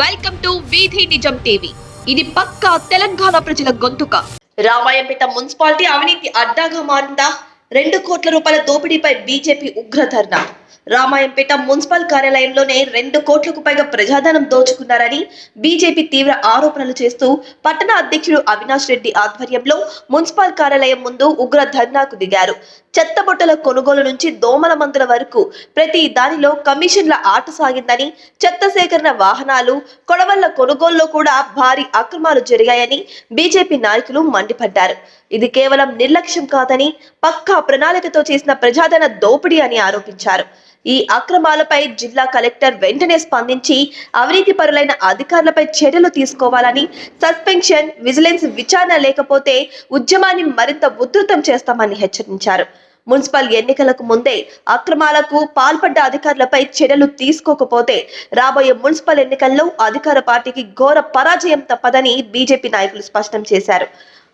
Welcome to వీధి నిజం TV. ఇది పక్కా తెలంగాణ ప్రజల గొంతుక. రామాయంపేట మున్సిపాలిటీ అవినీతి అడ్డాగా మారిందా? 2 కోట్ల రూపాయల దోపిడీపై బీజేపీ ఉగ్ర ధర్నా. రామాయంపేట మున్సిపల్ కార్యాలయంలోనే 2 కోట్లకు పైగా ప్రజాధనం దోచుకున్నారని బీజేపీ తీవ్ర ఆరోపణలు చేస్తూ పట్టణ అధ్యక్షుడు అవినాష్ రెడ్డి ఆధ్వర్యంలో మున్సిపల్ కార్యాలయం ముందు ఉగ్ర ధర్నాకు దిగారు. చెత్తబుట్టల కొనుగోలు నుంచి దోమల మందుల వరకు ప్రతి దానిలో కమిషన్ల ఆట సాగిందని, చెత్త సేకరణ వాహనాలు, కొడవళ్ల కొనుగోలులో కూడా భారీ అక్రమాలు జరిగాయని బీజేపీ నాయకులు మండిపడ్డారు. ఇది కేవలం నిర్లక్ష్యం కాదని, పక్కా ప్రణాళికతో చేసిన ప్రజాధన దోపిడీ అని ఆరోపించారు. ఈ అక్రమాలపై జిల్లా కలెక్టర్ వెంటనే స్పందించి అవినీతి పరులైన అధికారులపై చర్యలు తీసుకోవాలని, సస్పెన్షన్, విజిలెన్స్ విచారణ లేకపోతే ఉద్యమాన్ని మరింత ఉధృతం చేస్తామని హెచ్చరించారు. మున్సిపల్ ఎన్నికలకు ముందే అక్రమాలకు పాల్పడ్డ అధికారులపై చర్యలు తీసుకోకపోతే రాబోయే మున్సిపల్ ఎన్నికల్లో అధికార పార్టీకి ఘోర పరాజయం తప్పదని బీజేపీ నాయకులు స్పష్టం చేశారు.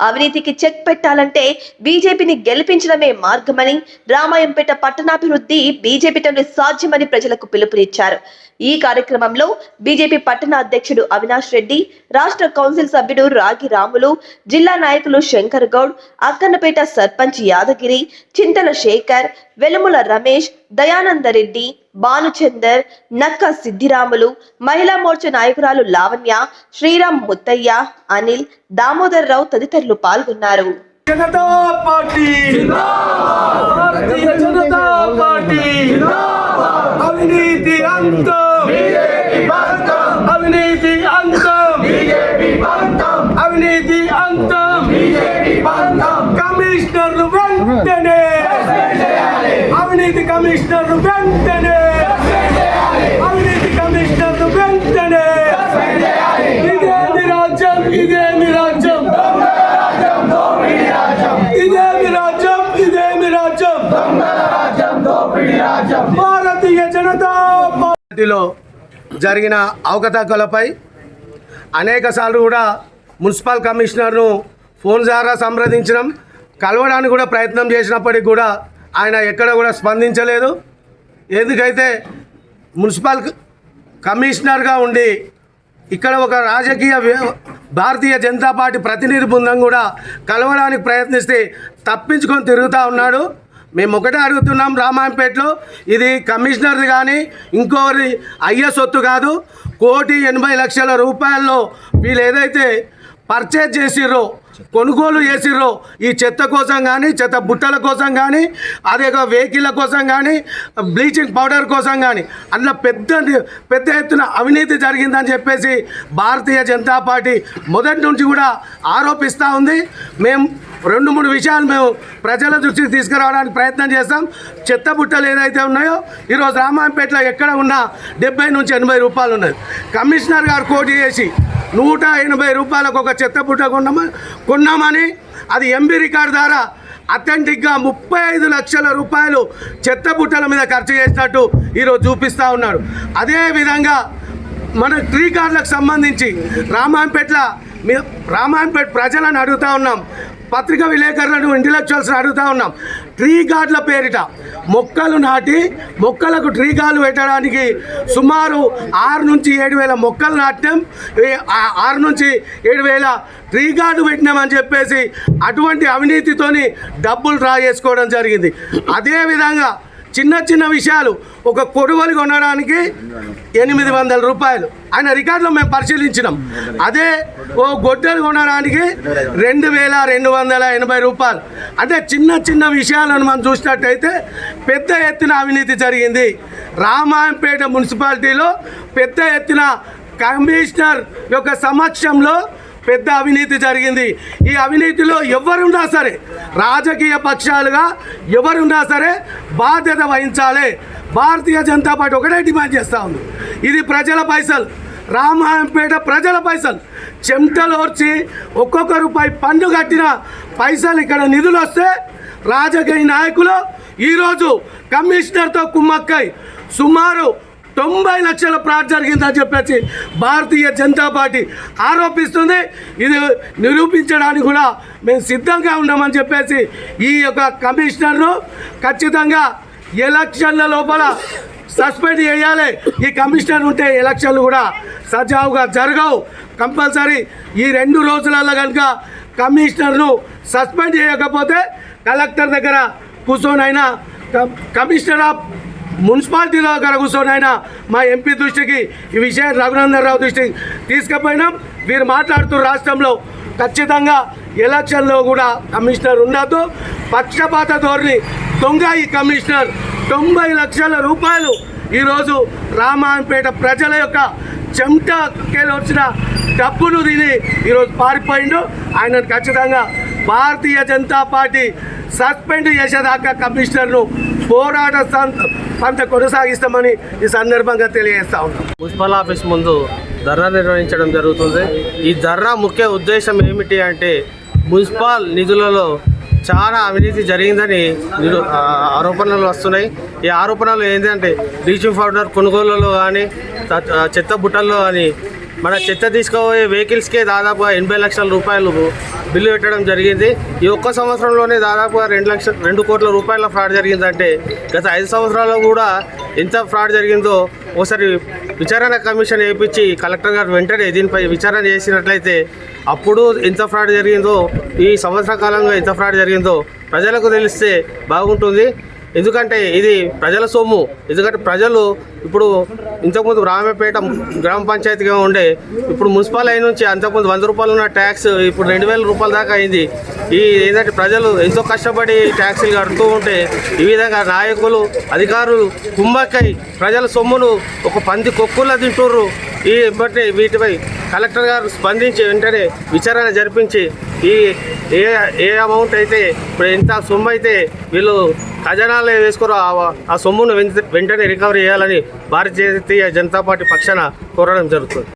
అవినీతికి చెక్ పెట్టాలంటే బీజేపీని గెలిపించడమే మార్గమని, రామాయంపేట పట్టణాభివృద్ధి బీజేపీతోనే సాధ్యమని ప్రజలకు పిలుపునిచ్చారు. ఈ కార్యక్రమంలో బీజేపీ పట్టణ అధ్యక్షుడు అవినాష్ రెడ్డి, రాష్ట్ర కౌన్సిల్ సభ్యుడు రాగి రాములు, జిల్లా నాయకులు శంకర్ గౌడ్, అక్కన్నపేట సర్పంచ్ యాదగిరి, చింతల శేఖర్, వెలుముల రమేష్, దయానందరెడ్డి, భానుచందర్, నక్క సిద్ధిరాములు, మహిళా మోర్చా నాయకురాలు లావణ్య, శ్రీరామ్ ముత్తయ్య, అనిల్, దామోదర్ రావు తదితరులు పాల్గొన్నారు. జనతా పార్టీ భారతీయ జనతా పార్టీ అవినీతి అంతం, అవినీతి అంతం, అవినీతి అంతం. కమిషనర్లు వెంటనే, అవినీతి కమిషనర్లు వెంటనే, అవినీతి కమిషనర్లు వెంటనే. ఇదేమి రాజ్యం, ఇదేమి రాజ్యం, ఇదేమి రాజ్యం, ఇదేమి రాజ్యం. భారతీయ జనతా పార్టీలో జరిగిన అవకతవకలపై అనేక సార్లు కూడా మున్సిపల్ కమిషనర్ను ఫోన్ ద్వారా సంప్రదించడం, కలవడానికి కూడా ప్రయత్నం చేసినప్పటికీ కూడా ఆయన ఎక్కడ కూడా స్పందించలేదు. ఎందుకైతే మున్సిపల్ కమిషనర్గా ఉండి ఇక్కడ ఒక రాజకీయ భారతీయ జనతా పార్టీ ప్రతినిధి బృందం కూడా కలవడానికి ప్రయత్నిస్తే తప్పించుకొని తిరుగుతూ ఉన్నాడు. మేము ఒకటే అడుగుతున్నాం, రామాయంపేటలో ఇది కమిషనర్ది కానీ ఇంకొకరి అయ్యే సొత్తు కాదు. 1,80,00,000 రూపాయల్లో వీళ్ళు ఏదైతే పర్చేజ్ చేసిర్రో, కొనుగోలు చేసిర్రో, ఈ చెత్త కోసం కానీ, చెత్త బుట్టల కోసం కానీ, అదే వెహికల్ల కోసం కానీ, బ్లీచింగ్ పౌడర్ కోసం కానీ అందులో పెద్ద ఎత్తున అవినీతి జరిగిందని చెప్పేసి భారతీయ జనతా పార్టీ మొదటి నుంచి కూడా ఆరోపిస్తూ ఉంది. మేము 2-3 విషయాలు మేము ప్రజల దృష్టికి తీసుకురావడానికి ప్రయత్నం చేస్తాం. చెత్త బుట్టలు ఏదైతే ఉన్నాయో ఈరోజు రామాయంపేటలో ఎక్కడ ఉన్నా 70 నుంచి 80 రూపాయలు ఉన్నది. కమిషనర్ గారు కోటి చేసి 180 రూపాయలకు ఒక చెత్త బుట్ట కొన్నామని అది ఎంబీ రికార్డు ద్వారా అథెంటిక్గా 35 లక్షల రూపాయలు చెత్త బుట్టల మీద ఖర్చు చేసినట్టు ఈరోజు చూపిస్తూ ఉన్నాడు. అదేవిధంగా మన ట్రీ గార్డులకు సంబంధించి రామాయంపేట ప్రజలను అడుగుతూ ఉన్నాం, పత్రికా విలేకరులను, ఇంటలెక్చువల్స్ని అడుగుతూ ఉన్నాం. ట్రీ గార్డుల పేరిట మొక్కలు నాటి మొక్కలకు ట్రీ గార్డులు పెట్టడానికి సుమారు 6 నుంచి 7,000 మొక్కలు నాటినాం, 6 నుంచి 7,000 ట్రీ గార్డు పెట్టినామని చెప్పేసి అటువంటి అవినీతితోని డబ్బులు డ్రా చేసుకోవడం జరిగింది. అదేవిధంగా చిన్న విషయాలు, ఒక కొడువలు కొనడానికి 800 రూపాయలు ఆయన రికార్డులో మేము పరిశీలించినాం. అదే ఓ గొడ్డలు కొనడానికి 2,280 రూపాయలు. అంటే చిన్న విషయాలను మనం చూసినట్టయితే పెద్ద ఎత్తున అవినీతి జరిగింది. రామాయంపేట మున్సిపాలిటీలో పెద్ద ఎత్తున కమిషనర్ యొక్క సమక్షంలో పెద్ద అవినీతి జరిగింది. ఈ అవినీతిలో ఎవరున్నా సరే, రాజకీయ పక్షాలుగా ఎవరున్నా సరే బాధ్యత వహించాలి. భారతీయ జనతా పార్టీ ఒకటే డిమాండ్ చేస్తూ ఉంది, ఇది ప్రజల పైసలు, రామాయంపేట ప్రజల పైసలు, చెమటలోర్చి ఒక్కొక్క రూపాయి పన్ను కట్టిన పైసలు ఇక్కడ నిధులు వస్తే రాజకీయ నాయకులు ఈరోజు కమిషనర్తో కుమ్మక్కై సుమారు 90 లక్షల ఫ్రాడ్ జరిగిందని చెప్పేసి భారతీయ జనతా పార్టీ ఆరోపిస్తుంది. ఇది నిరూపించడానికి కూడా మేము సిద్ధంగా ఉన్నామని చెప్పేసి ఈ యొక్క కమిషనర్ను ఖచ్చితంగా ఎలక్షన్ల లోపల సస్పెండ్ చేయాలి. ఈ కమిషనర్ ఉంటే ఎలక్షన్లు కూడా సజావుగా జరగవు. కంపల్సరీ ఈ 2 రోజులలో కనుక కమిషనర్ను సస్పెండ్ చేయకపోతే కలెక్టర్ దగ్గర కూర్చొనైనా కమిషనర్ ఆఫ్ మున్సిపాలిటీ దగ్గర కూర్చొనైనా మా ఎంపీ దృష్టికి ఈ విషయం రఘునందన్ రావు దృష్టికి తీసుకుపోయినాం. వీరు మాట్లాడుతూ రాష్ట్రంలో ఖచ్చితంగా ఎలక్షన్లో కూడా కమిషనర్ ఉండదు. పక్షపాత ధోరణి దొంగ ఈ కమిషనర్ 90 లక్షల రూపాయలు ఈరోజు రామాయంపేట ప్రజల యొక్క చెమటకేలు వచ్చిన డబ్బును తిని ఈరోజు పారిపోయిండు. ఆయనను ఖచ్చితంగా భారతీయ జనతా పార్టీ సస్పెండ్ చేసేదాకా కమిషనర్ను పోరాట పంత కొనసాగిస్తామని ఈ సందర్భంగా తెలియజేస్తా ఉన్నాం. మున్సిపల్ ఆఫీస్ ముందు ధర్నా నిర్వహించడం జరుగుతుంది. ఈ ధర్నా ముఖ్య ఉద్దేశం ఏమిటి అంటే మున్సిపల్ నిధులలో చాలా అవినీతి జరిగిందని ఆరోపణలు వస్తున్నాయి. ఈ ఆరోపణలు ఏంటంటే బ్లీచింగ్ పౌడర్ కొనుగోలులో కానీ చెత్త బుట్టల్లో కానీ మన చెత్త తీసుకుపోయే వెహికల్స్కే దాదాపుగా 80 లక్షల రూపాయలు బిల్లు పెట్టడం జరిగింది. ఈ ఒక్క సంవత్సరంలోనే దాదాపుగా 2 కోట్ల రూపాయల ఫ్రాడ్ జరిగిందంటే గత 5 సంవత్సరాల్లో కూడా ఎంత ఫ్రాడ్ జరిగిందో ఒకసారి విచారణ కమిషన్ వేయించి కలెక్టర్ గారు వెంటనే దీనిపై విచారణ చేసినట్లయితే అప్పుడు ఎంత ఫ్రాడ్ జరిగిందో, ఈ సంవత్సర కాలంగా ఎంత ఫ్రాడ్ జరిగిందో ప్రజలకు తెలిస్తే బాగుంటుంది. ఎందుకంటే ఇది ప్రజల సొమ్ము. ఎందుకంటే ప్రజలు ఇప్పుడు ఇంతకుముందు రామపేట గ్రామ పంచాయతీగా ఉండే ఇప్పుడు మున్సిపల్ అయిన నుంచి అంతకుముందు 100 రూపాయలు ఉన్న ట్యాక్స్ ఇప్పుడు 2000 రూపాయల దాకా అయింది. ఈ ఏంటంటే ప్రజలు ఎంతో కష్టపడి ట్యాక్సీలు కడుతూ ఉంటే ఈ విధంగా నాయకులు అధికారులు కుమ్మక్కై ప్రజల సొమ్మును ఒక పంది కొక్కుల్లా తింటుర్రు. బట్టి వీటిపై కలెక్టర్ గారు స్పందించి వెంటనే విచారణ జరిపించి ఈ ఏ అమౌంట్ అయితే ఇప్పుడు ఎంత సొమ్ము అయితే వీళ్ళు ఖజానాలో వేసుకోరో ఆ సొమ్మును వెంటనే రికవరీ చేయాలని భారతీయ జనతా పార్టీ పక్షాన కోరడం జరుగుతుంది.